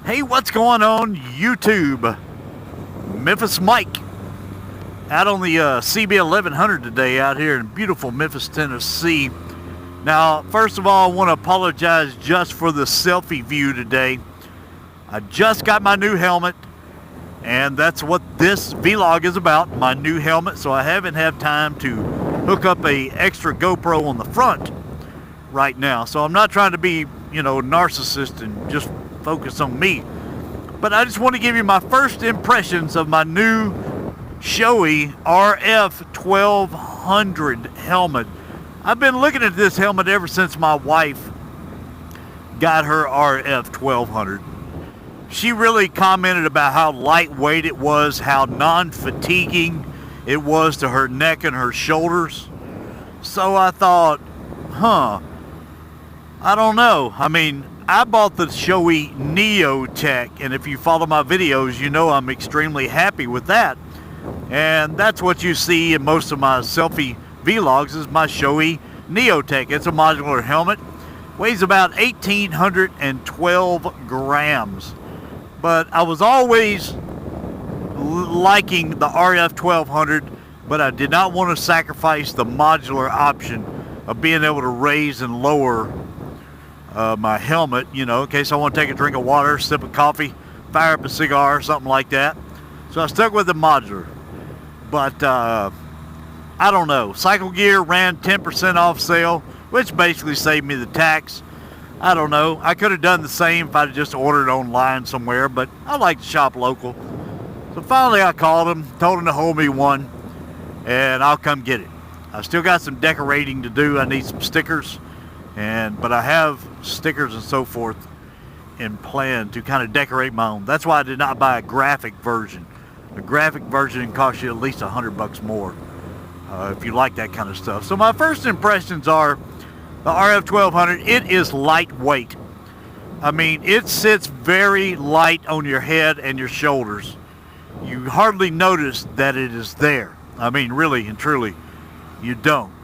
Hey, what's going on YouTube? MemphisMike out on the CB1100 today out here in beautiful Memphis, Tennessee. Now, first of all, I want to apologize just for the selfie view today. I just got my new helmet, and that's what this vlog is about, my new helmet, so I haven't had time to hook up a extra GoPro on the front right now. So I'm not trying to be, narcissist and just focus on me. But I just want to give you my first impressions of my new Shoei RF1200 helmet. I've been looking at this helmet ever since my wife got her RF1200. She really commented about how lightweight it was, how non-fatiguing it was to her neck and her shoulders. So I thought, I don't know. I mean, I bought the Shoei Neo Tech, and if you follow my videos, you know I'm extremely happy with that. And that's what you see in most of my selfie vlogs is my Shoei Neo Tech. It's a modular helmet, weighs about 1,812 grams. But I was always liking the RF1200, but I did not want to sacrifice the modular option of being able to raise and lower my helmet, in case I want to take a drink of water, sip of coffee, fire up a cigar, something like that. So I stuck with the modular. But I don't know. Cycle Gear ran 10% off sale, which basically saved me the tax. I don't know. I could have done the same if I just ordered online somewhere, but I like to shop local. So finally I called him, told him to hold me one, and I'll come get it. I still got some decorating to do. I need some stickers. But I have stickers and so forth in plan to kind of decorate my own. That's why I did not buy a graphic version. A graphic version costs you at least $100 more if you like that kind of stuff. So my first impressions are the RF1200. It is lightweight. I mean, it sits very light on your head and your shoulders. You hardly notice that it is there. I mean, really and truly, you don't.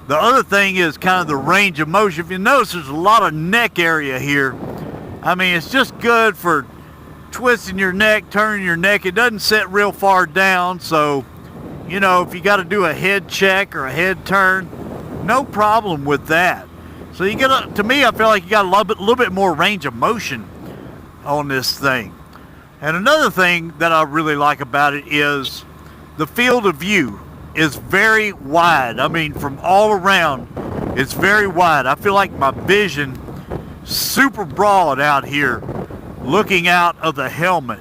The other thing is kind of the range of motion. If you notice, there's a lot of neck area here. I mean, it's just good for twisting your neck, turning your neck. It doesn't sit real far down, so, if you got to do a head check or a head turn, no problem with that. So you get, to me, I feel like you got a little bit more range of motion on this thing. And another thing that I really like about it is the field of view is very wide. I mean, from all around, it's very wide. I feel like my vision super broad out here looking out of the helmet.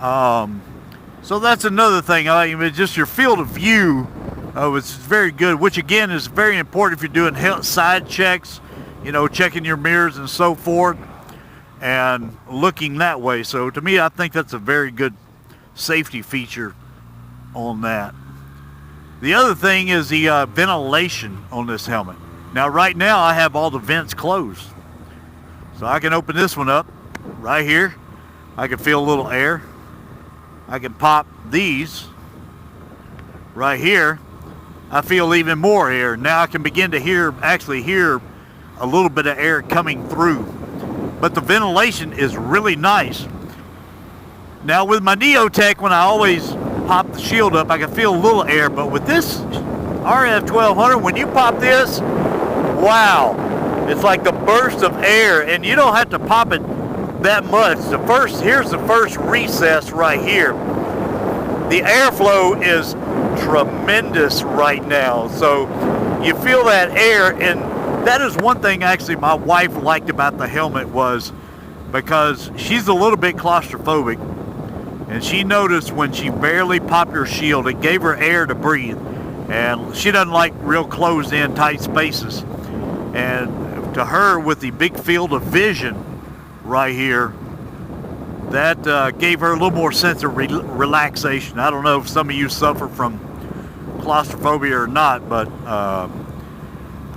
So that's another thing. I mean, just your field of view is very good, which again is very important if you're doing side checks, checking your mirrors and so forth and looking that way. So to me, I think that's a very good safety feature on that. The other thing is the ventilation on this helmet. Now right now I have all the vents closed. So I can open this one up right here. I can feel a little air. I can pop these right here. I feel even more air. Now I can begin to actually hear a little bit of air coming through. But the ventilation is really nice. Now with my Neotech, when I always pop the shield up, I can feel a little air, but with this RF1200, when you pop this, wow, it's like the burst of air, and you don't have to pop it that much. Here's the first recess right here. The airflow is tremendous right now, so you feel that air, and that is one thing actually my wife liked about the helmet was because she's a little bit claustrophobic. And she noticed when she barely popped her shield, it gave her air to breathe. And she doesn't like real closed in tight spaces. And to her, with the big field of vision right here, that gave her a little more sense of relaxation. I don't know if some of you suffer from claustrophobia or not, but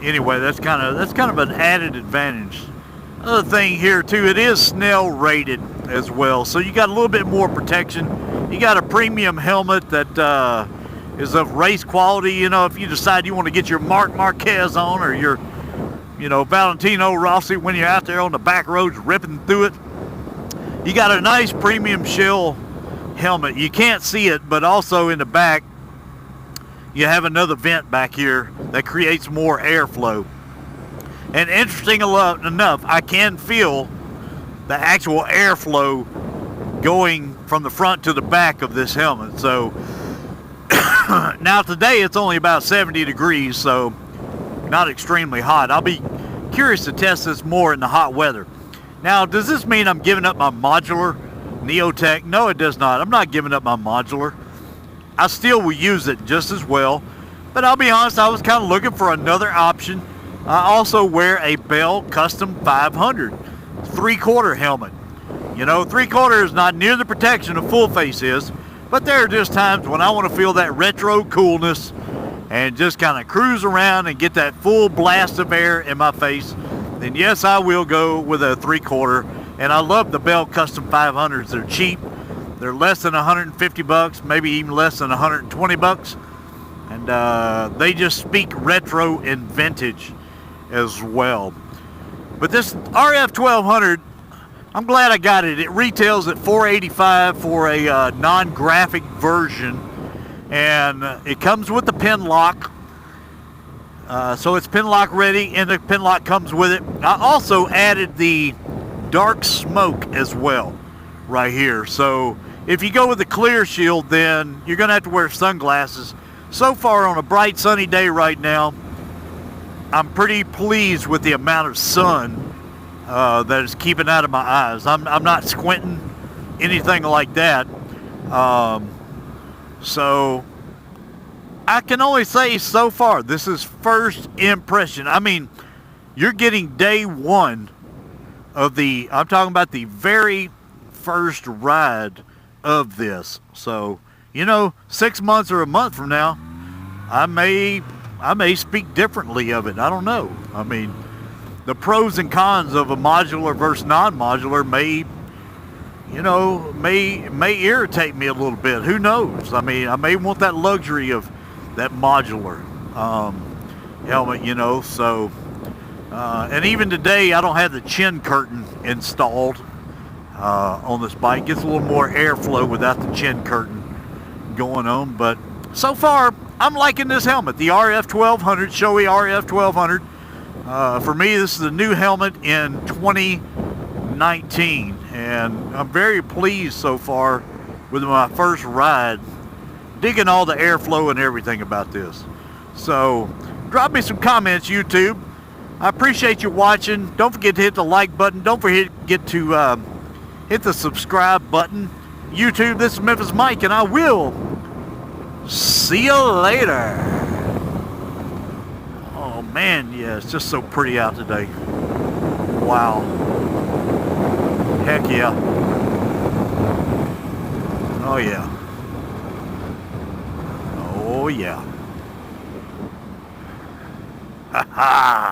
anyway, that's kind of an added advantage. Another thing here too, it is Snell rated as well, so you got a little bit more protection. You got a premium helmet that is of race quality. If you decide you want to get your Marc Marquez on, or your Valentino Rossi when you're out there on the back roads ripping through it, You got a nice premium shell helmet. You can't see it, but also in the back, you have another vent back here that creates more airflow. And interesting enough, I can feel the actual airflow going from the front to the back of this helmet. So now today it's only about 70 degrees, so not extremely hot. I'll be curious to test this more in the hot weather. Now, does this mean I'm giving up my modular Neotech? No, it does not. I'm not giving up my modular. I still will use it just as well, but I'll be honest, I was kind of looking for another option. I also wear a Bell Custom 500 3/4 helmet. You know, 3/4 is not near the protection a full face is, but there are just times when I want to feel that retro coolness and just kind of cruise around and get that full blast of air in my face. Then yes, I will go with a 3/4. And I love the Bell Custom 500s. They're cheap. They're less than 150 bucks, maybe even less than 120 bucks. And they just speak retro and vintage as well. But this RF1200, I'm glad I got it. It retails at $485 for a non-graphic version, and it comes with the pin lock. So it's pin lock ready, and the pin lock comes with it. I also added the dark smoke as well right here. So if you go with the clear shield, then you're going to have to wear sunglasses. So far on a bright sunny day right now, I'm pretty pleased with the amount of sun that is keeping out of my eyes. I'm not squinting, anything like that. So I can only say so far, this is first impression. I mean, you're getting day one of the, I'm talking about the very first ride of this. So, you know, 6 months or a month from now, I may speak differently of it. I don't know. I mean, the pros and cons of a modular versus non-modular may, you know, may irritate me a little bit. Who knows? I mean, I may want that luxury of that modular helmet, you know. So, and even today, I don't have the chin curtain installed on this bike. Gets a little more airflow without the chin curtain going on. But so far, I'm liking this helmet, the RF1200, Shoei RF1200. For me, this is a new helmet in 2019, and I'm very pleased so far with my first ride. Digging all the airflow and everything about this. So, drop me some comments, YouTube. I appreciate you watching. Don't forget to hit the like button. Don't forget to hit the subscribe button. YouTube, this is MemphisMike, and I will see you later. Oh man, yeah, it's just so pretty out today. Wow. Heck yeah. Oh yeah. Oh yeah. Ha ha.